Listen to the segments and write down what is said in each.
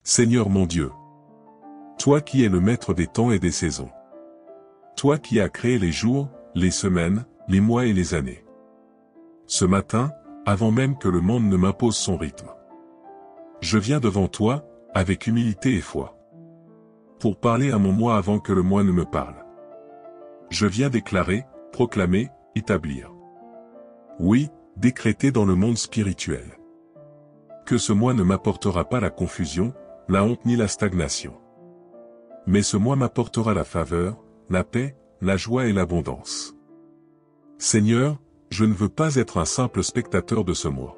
Seigneur mon Dieu, toi qui es le maître des temps et des saisons, toi qui as créé les jours, les semaines, les mois et les années. Ce matin, avant même que le monde ne m'impose son rythme, je viens devant toi, avec humilité et foi, pour parler à mon moi avant que le moi ne me parle. Je viens déclarer, proclamer, établir. Oui, décréter dans le monde spirituel que ce moi ne m'apportera pas la confusion, la honte ni la stagnation. Mais ce moi m'apportera la faveur, la paix, la joie et l'abondance. Seigneur, je ne veux pas être un simple spectateur de ce moi.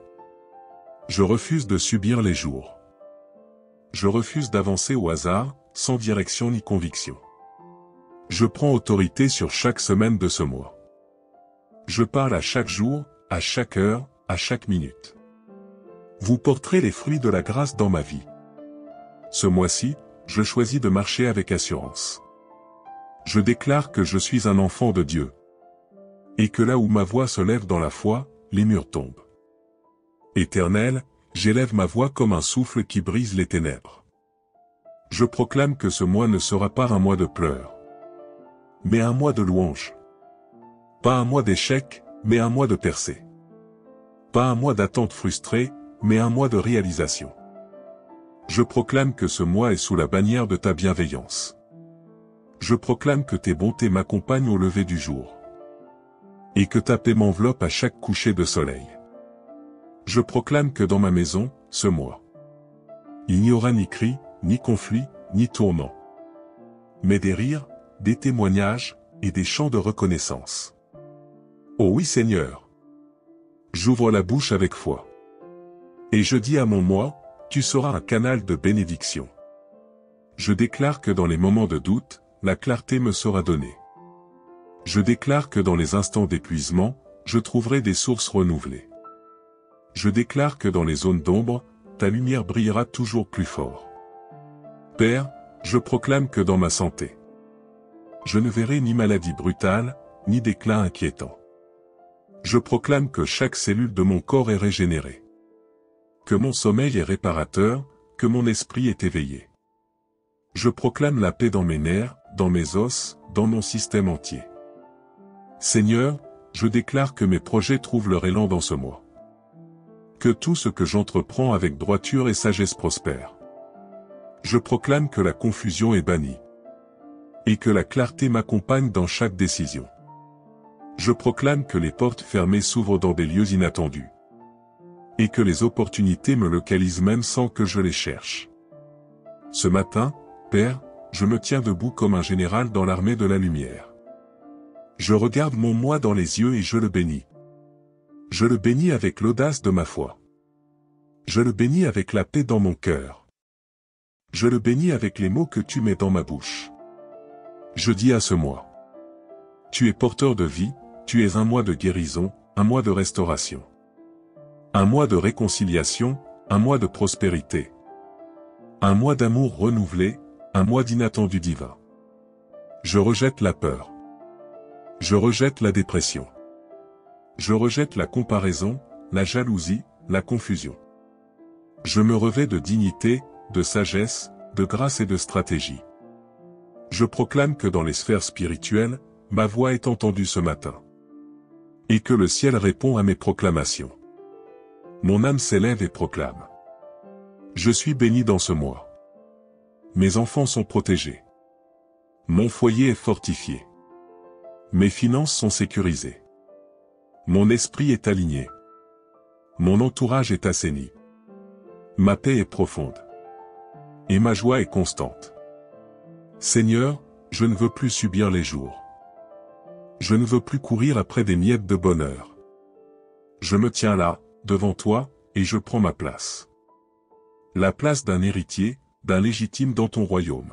Je refuse de subir les jours. Je refuse d'avancer au hasard, sans direction ni conviction. Je prends autorité sur chaque semaine de ce mois. Je parle à chaque jour, à chaque heure, à chaque minute. Vous porterez les fruits de la grâce dans ma vie. Ce mois-ci, je choisis de marcher avec assurance. Je déclare que je suis un enfant de Dieu. Et que là où ma voix se lève dans la foi, les murs tombent. Éternel, j'élève ma voix comme un souffle qui brise les ténèbres. Je proclame que ce mois ne sera pas un mois de pleurs, mais un mois de louange. Pas un mois d'échec, mais un mois de percée. Pas un mois d'attente frustrée, mais un mois de réalisation. Je proclame que ce mois est sous la bannière de ta bienveillance. Je proclame que tes bontés m'accompagnent au lever du jour. Et que ta paix m'enveloppe à chaque coucher de soleil. Je proclame que dans ma maison, ce mois, il n'y aura ni cri, ni conflit, ni tourment. Mais des rires, des témoignages, et des chants de reconnaissance. Oh oui Seigneur! J'ouvre la bouche avec foi. Et je dis à mon moi, tu seras un canal de bénédiction. Je déclare que dans les moments de doute, la clarté me sera donnée. Je déclare que dans les instants d'épuisement, je trouverai des sources renouvelées. Je déclare que dans les zones d'ombre, ta lumière brillera toujours plus fort. Père, je proclame que dans ma santé, je ne verrai ni maladie brutale, ni déclin inquiétant. Je proclame que chaque cellule de mon corps est régénérée. Que mon sommeil est réparateur, que mon esprit est éveillé. Je proclame la paix dans mes nerfs, dans mes os, dans mon système entier. Seigneur, je déclare que mes projets trouvent leur élan dans ce mois. Que tout ce que j'entreprends avec droiture et sagesse prospère. Je proclame que la confusion est bannie. Et que la clarté m'accompagne dans chaque décision. Je proclame que les portes fermées s'ouvrent dans des lieux inattendus. Et que les opportunités me localisent même sans que je les cherche. Ce matin, Père, je me tiens debout comme un général dans l'armée de la lumière. Je regarde mon moi dans les yeux et je le bénis. Je le bénis avec l'audace de ma foi. Je le bénis avec la paix dans mon cœur. Je le bénis avec les mots que tu mets dans ma bouche. Je dis à ce moi: tu es porteur de vie, tu es un mois de guérison, un mois de restauration. Un mois de réconciliation, un mois de prospérité. Un mois d'amour renouvelé, un mois d'inattendu divin. Je rejette la peur. Je rejette la dépression. Je rejette la comparaison, la jalousie, la confusion. Je me revêts de dignité, de sagesse, de grâce et de stratégie. Je proclame que dans les sphères spirituelles, ma voix est entendue ce matin. Et que le ciel répond à mes proclamations. Mon âme s'élève et proclame: je suis béni dans ce mois. Mes enfants sont protégés. Mon foyer est fortifié. Mes finances sont sécurisées. Mon esprit est aligné. Mon entourage est assaini. Ma paix est profonde. Et ma joie est constante. Seigneur, je ne veux plus subir les jours. Je ne veux plus courir après des miettes de bonheur. Je me tiens là, devant toi, et je prends ma place. La place d'un héritier, d'un légitime dans ton royaume.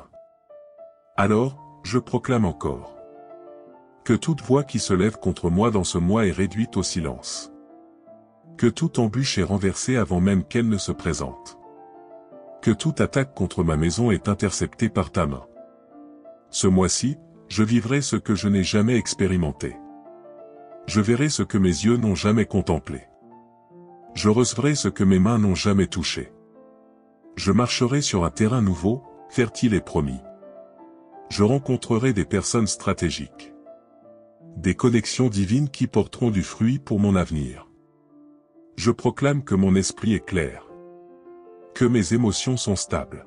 Alors, je proclame encore: que toute voix qui se lève contre moi dans ce mois est réduite au silence. Que toute embûche est renversée avant même qu'elle ne se présente. Que toute attaque contre ma maison est interceptée par ta main. Ce mois-ci, je vivrai ce que je n'ai jamais expérimenté. Je verrai ce que mes yeux n'ont jamais contemplé. Je recevrai ce que mes mains n'ont jamais touché. Je marcherai sur un terrain nouveau, fertile et promis. Je rencontrerai des personnes stratégiques. Des connexions divines qui porteront du fruit pour mon avenir. Je proclame que mon esprit est clair. Que mes émotions sont stables.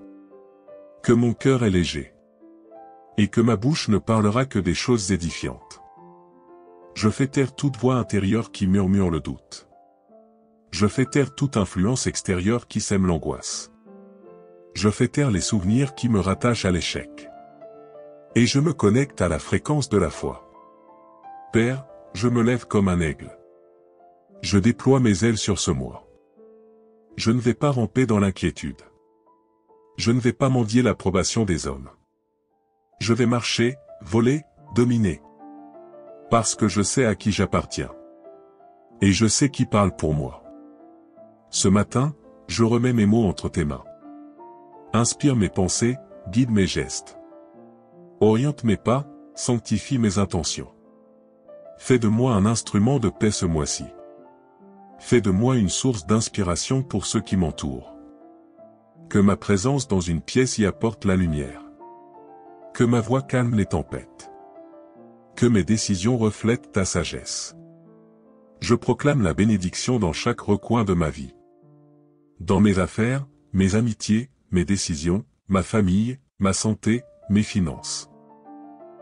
Que mon cœur est léger. Et que ma bouche ne parlera que des choses édifiantes. Je fais taire toute voix intérieure qui murmure le doute. Je fais taire toute influence extérieure qui sème l'angoisse. Je fais taire les souvenirs qui me rattachent à l'échec. Et je me connecte à la fréquence de la foi. Père, je me lève comme un aigle. Je déploie mes ailes sur ce mois. Je ne vais pas ramper dans l'inquiétude. Je ne vais pas mendier l'approbation des hommes. Je vais marcher, voler, dominer. Parce que je sais à qui j'appartiens. Et je sais qui parle pour moi. Ce matin, je remets mes mots entre tes mains. Inspire mes pensées, guide mes gestes. Oriente mes pas, sanctifie mes intentions. Fais de moi un instrument de paix ce mois-ci. Fais de moi une source d'inspiration pour ceux qui m'entourent. Que ma présence dans une pièce y apporte la lumière. Que ma voix calme les tempêtes. Que mes décisions reflètent ta sagesse. Je proclame la bénédiction dans chaque recoin de ma vie. Dans mes affaires, mes amitiés, mes décisions, ma famille, ma santé, mes finances.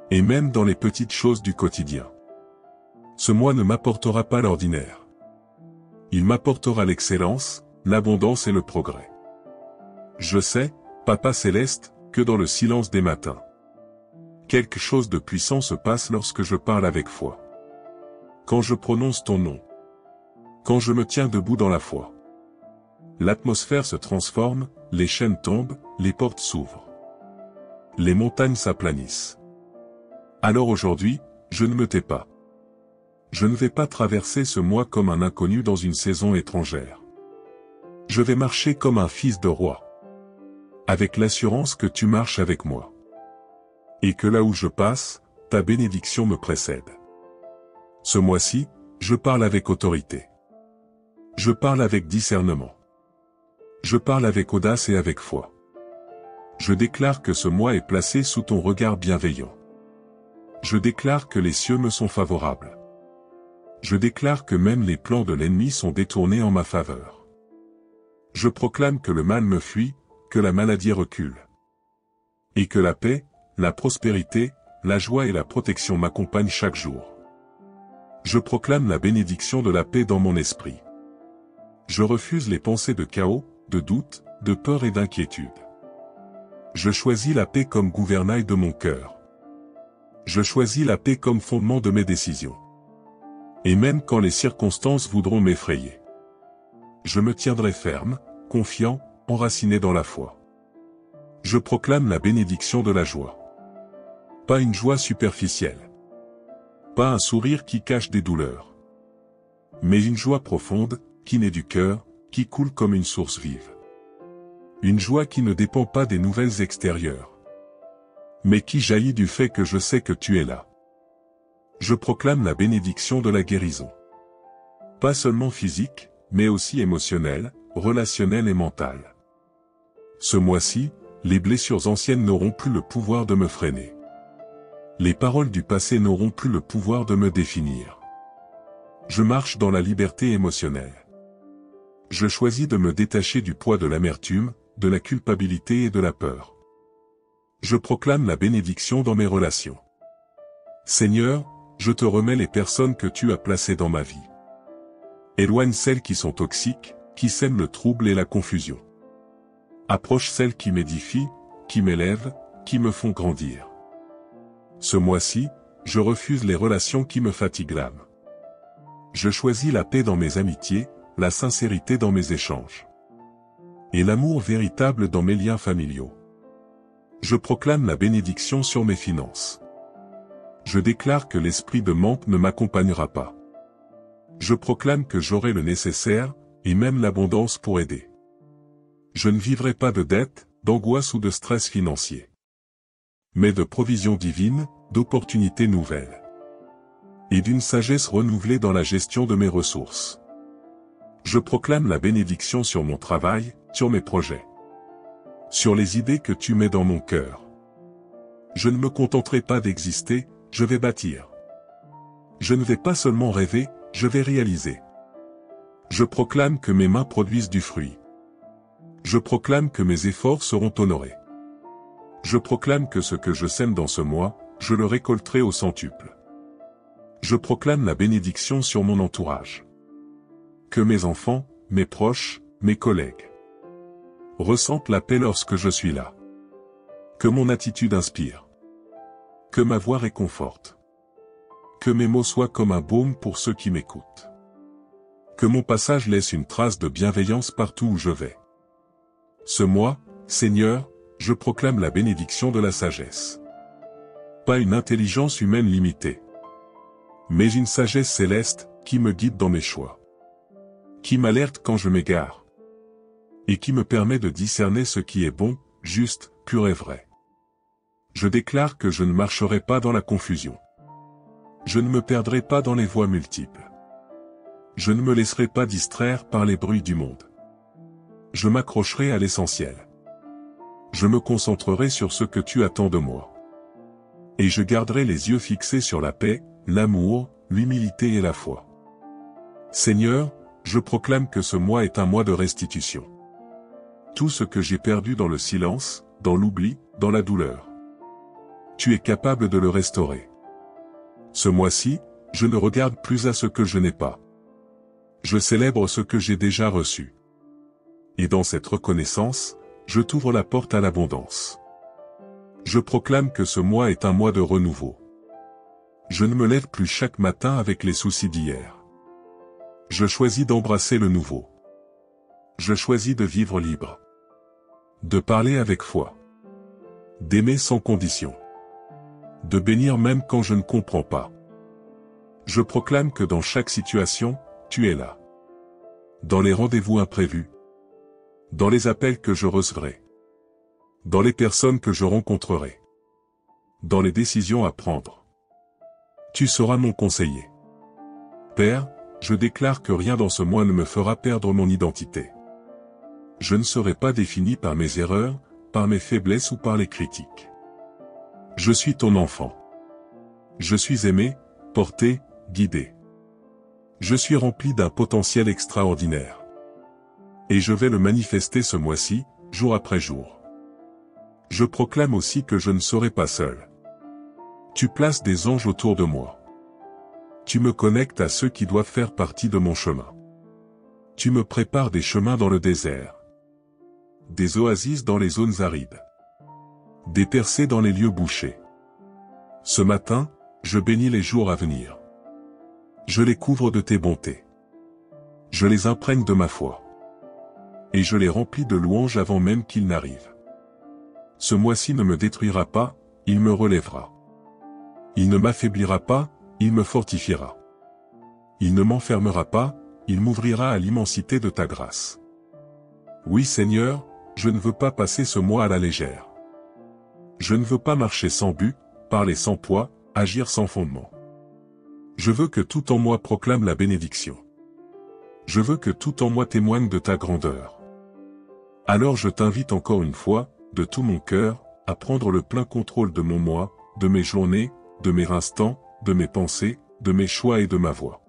Et même dans les petites choses du quotidien. Ce mois ne m'apportera pas l'ordinaire. Il m'apportera l'excellence, l'abondance et le progrès. Je sais, Papa Céleste, que dans le silence des matins, quelque chose de puissant se passe lorsque je parle avec foi. Quand je prononce ton nom. Quand je me tiens debout dans la foi. L'atmosphère se transforme, les chaînes tombent, les portes s'ouvrent. Les montagnes s'aplanissent. Alors aujourd'hui, je ne me tais pas. Je ne vais pas traverser ce mois comme un inconnu dans une saison étrangère. Je vais marcher comme un fils de roi. Avec l'assurance que tu marches avec moi. Et que là où je passe, ta bénédiction me précède. Ce mois-ci, je parle avec autorité. Je parle avec discernement. Je parle avec audace et avec foi. Je déclare que ce mois est placé sous ton regard bienveillant. Je déclare que les cieux me sont favorables. Je déclare que même les plans de l'ennemi sont détournés en ma faveur. Je proclame que le mal me fuit, que la maladie recule. Et que la paix, la prospérité, la joie et la protection m'accompagnent chaque jour. Je proclame la bénédiction de la paix dans mon esprit. Je refuse les pensées de chaos, de doute, de peur et d'inquiétude. Je choisis la paix comme gouvernail de mon cœur. Je choisis la paix comme fondement de mes décisions. Et même quand les circonstances voudront m'effrayer, je me tiendrai ferme, confiant, enraciné dans la foi. Je proclame la bénédiction de la joie. Pas une joie superficielle. Pas un sourire qui cache des douleurs. Mais une joie profonde, qui naît du cœur, qui coule comme une source vive. Une joie qui ne dépend pas des nouvelles extérieures, mais qui jaillit du fait que je sais que tu es là. Je proclame la bénédiction de la guérison. Pas seulement physique, mais aussi émotionnelle, relationnelle et mentale. Ce mois-ci, les blessures anciennes n'auront plus le pouvoir de me freiner. Les paroles du passé n'auront plus le pouvoir de me définir. Je marche dans la liberté émotionnelle. Je choisis de me détacher du poids de l'amertume, de la culpabilité et de la peur. Je proclame la bénédiction dans mes relations. Seigneur, je te remets les personnes que tu as placées dans ma vie. Éloigne celles qui sont toxiques, qui sèment le trouble et la confusion. Approche celles qui m'édifient, qui m'élèvent, qui me font grandir. Ce mois-ci, je refuse les relations qui me fatiguent l'âme. Je choisis la paix dans mes amitiés, la sincérité dans mes échanges. Et l'amour véritable dans mes liens familiaux. Je proclame la bénédiction sur mes finances. Je déclare que l'esprit de manque ne m'accompagnera pas. Je proclame que j'aurai le nécessaire, et même l'abondance pour aider. Je ne vivrai pas de dette, d'angoisse ou de stress financier. Mais de provisions divines, d'opportunités nouvelles. Et d'une sagesse renouvelée dans la gestion de mes ressources. Je proclame la bénédiction sur mon travail, sur mes projets. sur les idées que tu mets dans mon cœur. Je ne me contenterai pas d'exister, je vais bâtir. Je ne vais pas seulement rêver, je vais réaliser. Je proclame que mes mains produisent du fruit. Je proclame que mes efforts seront honorés. Je proclame que ce que je sème dans ce mois, je le récolterai au centuple. Je proclame la bénédiction sur mon entourage. Que mes enfants, mes proches, mes collègues ressentent la paix lorsque je suis là. Que mon attitude inspire. Que ma voix réconforte. Que mes mots soient comme un baume pour ceux qui m'écoutent. Que mon passage laisse une trace de bienveillance partout où je vais. Ce mois, Seigneur, je proclame la bénédiction de la sagesse. Pas une intelligence humaine limitée, mais une sagesse céleste qui me guide dans mes choix. Qui m'alerte quand je m'égare. Et qui me permet de discerner ce qui est bon, juste, pur et vrai. Je déclare que je ne marcherai pas dans la confusion. Je ne me perdrai pas dans les voies multiples. Je ne me laisserai pas distraire par les bruits du monde. Je m'accrocherai à l'essentiel. Je me concentrerai sur ce que tu attends de moi. Et je garderai les yeux fixés sur la paix, l'amour, l'humilité et la foi. Seigneur, je proclame que ce mois est un mois de restitution. Tout ce que j'ai perdu dans le silence, dans l'oubli, dans la douleur. Tu es capable de le restaurer. Ce mois-ci, je ne regarde plus à ce que je n'ai pas. Je célèbre ce que j'ai déjà reçu. Et dans cette reconnaissance, je t'ouvre la porte à l'abondance. Je proclame que ce mois est un mois de renouveau. Je ne me lève plus chaque matin avec les soucis d'hier. Je choisis d'embrasser le nouveau. Je choisis de vivre libre. De parler avec foi. D'aimer sans condition. De bénir même quand je ne comprends pas. Je proclame que dans chaque situation, tu es là. Dans les rendez-vous imprévus. Dans les appels que je recevrai. Dans les personnes que je rencontrerai. Dans les décisions à prendre. Tu seras mon conseiller. Père, je déclare que rien dans ce mois ne me fera perdre mon identité. Je ne serai pas défini par mes erreurs, par mes faiblesses ou par les critiques. Je suis ton enfant. Je suis aimé, porté, guidé. Je suis rempli d'un potentiel extraordinaire. Et je vais le manifester ce mois-ci, jour après jour. Je proclame aussi que je ne serai pas seul. Tu places des anges autour de moi. Tu me connectes à ceux qui doivent faire partie de mon chemin. Tu me prépares des chemins dans le désert. Des oasis dans les zones arides. Des percées dans les lieux bouchés. Ce matin, je bénis les jours à venir. Je les couvre de tes bontés. Je les imprègne de ma foi. Et je les remplis de louanges avant même qu'ils n'arrivent. Ce mois-ci ne me détruira pas, il me relèvera. Il ne m'affaiblira pas, il me fortifiera. Il ne m'enfermera pas, il m'ouvrira à l'immensité de ta grâce. Oui Seigneur, je ne veux pas passer ce mois à la légère. Je ne veux pas marcher sans but, parler sans poids, agir sans fondement. Je veux que tout en moi proclame la bénédiction. Je veux que tout en moi témoigne de ta grandeur. Alors je t'invite encore une fois, de tout mon cœur, à prendre le plein contrôle de mon moi, de mes journées, de mes instants, de mes pensées, de mes choix et de ma voix.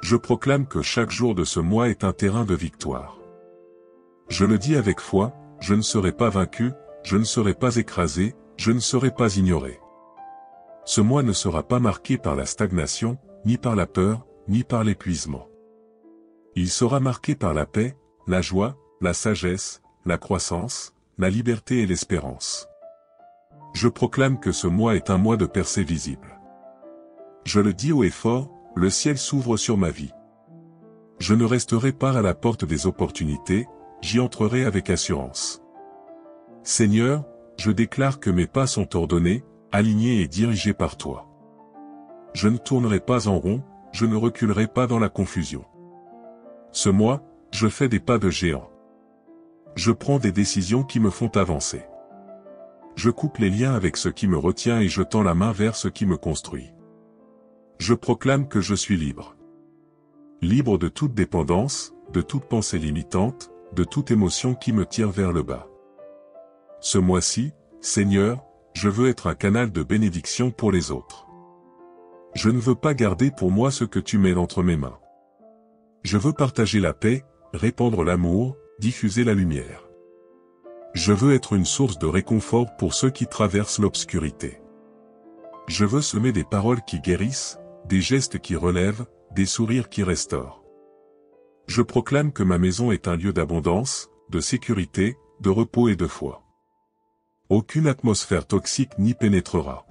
Je proclame que chaque jour de ce mois est un terrain de victoire. Je le dis avec foi, je ne serai pas vaincu, je ne serai pas écrasé, je ne serai pas ignoré. Ce mois ne sera pas marqué par la stagnation, ni par la peur, ni par l'épuisement. Il sera marqué par la paix, la joie, la sagesse, la croissance, la liberté et l'espérance. Je proclame que ce mois est un mois de percée visible. Je le dis haut et fort, le ciel s'ouvre sur ma vie. Je ne resterai pas à la porte des opportunités, j'y entrerai avec assurance. Seigneur, je déclare que mes pas sont ordonnés, alignés et dirigés par toi. Je ne tournerai pas en rond, je ne reculerai pas dans la confusion. Ce mois, je fais des pas de géant. Je prends des décisions qui me font avancer. Je coupe les liens avec ce qui me retient et je tends la main vers ce qui me construit. Je proclame que je suis libre. Libre de toute dépendance, de toute pensée limitante, de toute émotion qui me tire vers le bas. Ce mois-ci, Seigneur, je veux être un canal de bénédiction pour les autres. Je ne veux pas garder pour moi ce que tu mets entre mes mains. Je veux partager la paix, répandre l'amour, diffuser la lumière. Je veux être une source de réconfort pour ceux qui traversent l'obscurité. Je veux semer des paroles qui guérissent, des gestes qui relèvent, des sourires qui restaurent. Je proclame que ma maison est un lieu d'abondance, de sécurité, de repos et de foi. Aucune atmosphère toxique n'y pénétrera.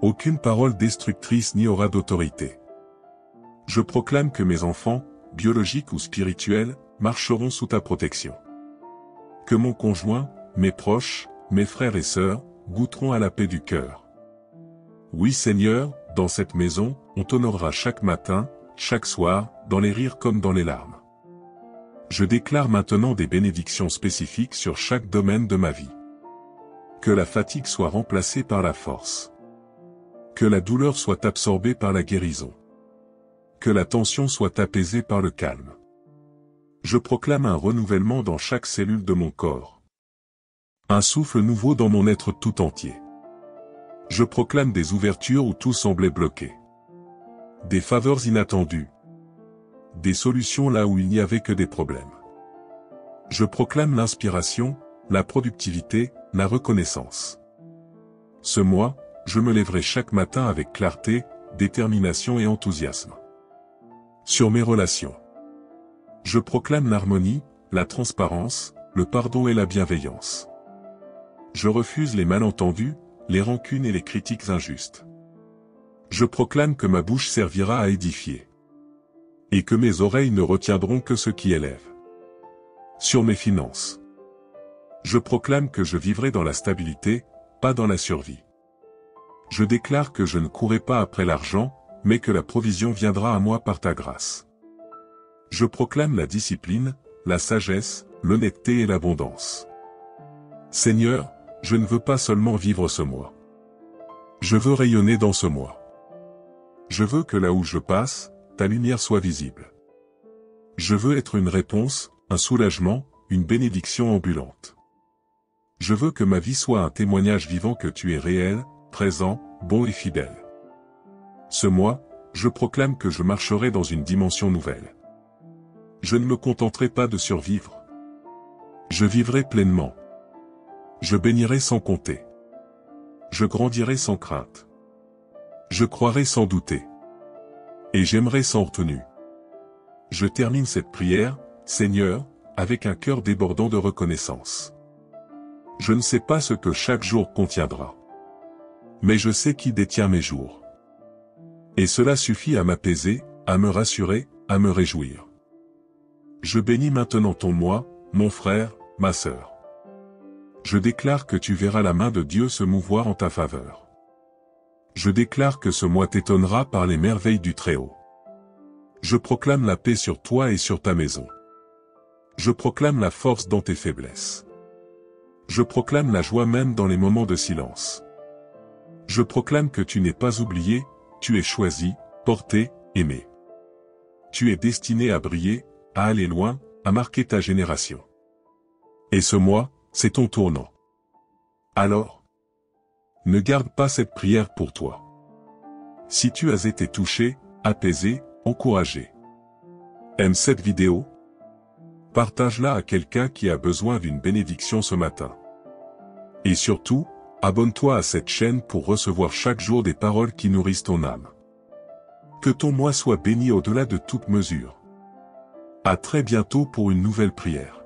Aucune parole destructrice n'y aura d'autorité. Je proclame que mes enfants, biologiques ou spirituels, marcheront sous ta protection. Que mon conjoint, mes proches, mes frères et sœurs, goûteront à la paix du cœur. Oui Seigneur, dans cette maison, on t'honorera chaque matin, chaque soir, dans les rires comme dans les larmes. Je déclare maintenant des bénédictions spécifiques sur chaque domaine de ma vie. Que la fatigue soit remplacée par la force. Que la douleur soit absorbée par la guérison. Que la tension soit apaisée par le calme. Je proclame un renouvellement dans chaque cellule de mon corps. Un souffle nouveau dans mon être tout entier. Je proclame des ouvertures où tout semblait bloqué. Des faveurs inattendues. Des solutions là où il n'y avait que des problèmes. Je proclame l'inspiration, la productivité, la reconnaissance. Ce mois, je me lèverai chaque matin avec clarté, détermination et enthousiasme. Sur mes relations. Je proclame l'harmonie, la transparence, le pardon et la bienveillance. Je refuse les malentendus, les rancunes et les critiques injustes. Je proclame que ma bouche servira à édifier. Et que mes oreilles ne retiendront que ce qui élève. Sur mes finances. Je proclame que je vivrai dans la stabilité, pas dans la survie. Je déclare que je ne courrai pas après l'argent, mais que la provision viendra à moi par ta grâce. Je proclame la discipline, la sagesse, l'honnêteté et l'abondance. Seigneur, je ne veux pas seulement vivre ce mois. Je veux rayonner dans ce mois. Je veux que là où je passe, ta lumière soit visible. Je veux être une réponse, un soulagement, une bénédiction ambulante. Je veux que ma vie soit un témoignage vivant que tu es réel, présent, bon et fidèle. Ce mois, je proclame que je marcherai dans une dimension nouvelle. Je ne me contenterai pas de survivre. Je vivrai pleinement. Je bénirai sans compter. Je grandirai sans crainte. Je croirai sans douter. Et j'aimerai sans retenue. Je termine cette prière, Seigneur, avec un cœur débordant de reconnaissance. Je ne sais pas ce que chaque jour contiendra. Mais je sais qui détient mes jours. Et cela suffit à m'apaiser, à me rassurer, à me réjouir. Je bénis maintenant ton moi, mon frère, ma sœur. Je déclare que tu verras la main de Dieu se mouvoir en ta faveur. Je déclare que ce mois t'étonnera par les merveilles du Très-Haut. Je proclame la paix sur toi et sur ta maison. Je proclame la force dans tes faiblesses. Je proclame la joie même dans les moments de silence. Je proclame que tu n'es pas oublié, tu es choisi, porté, aimé. Tu es destiné à briller, à aller loin, à marquer ta génération. Et ce mois, c'est ton tournant. Alors, ne garde pas cette prière pour toi. Si tu as été touché, apaisé, encouragé, aime cette vidéo. Partage-la à quelqu'un qui a besoin d'une bénédiction ce matin. Et surtout, abonne-toi à cette chaîne pour recevoir chaque jour des paroles qui nourrissent ton âme. Que ton mois soit béni au-delà de toute mesure. À très bientôt pour une nouvelle prière.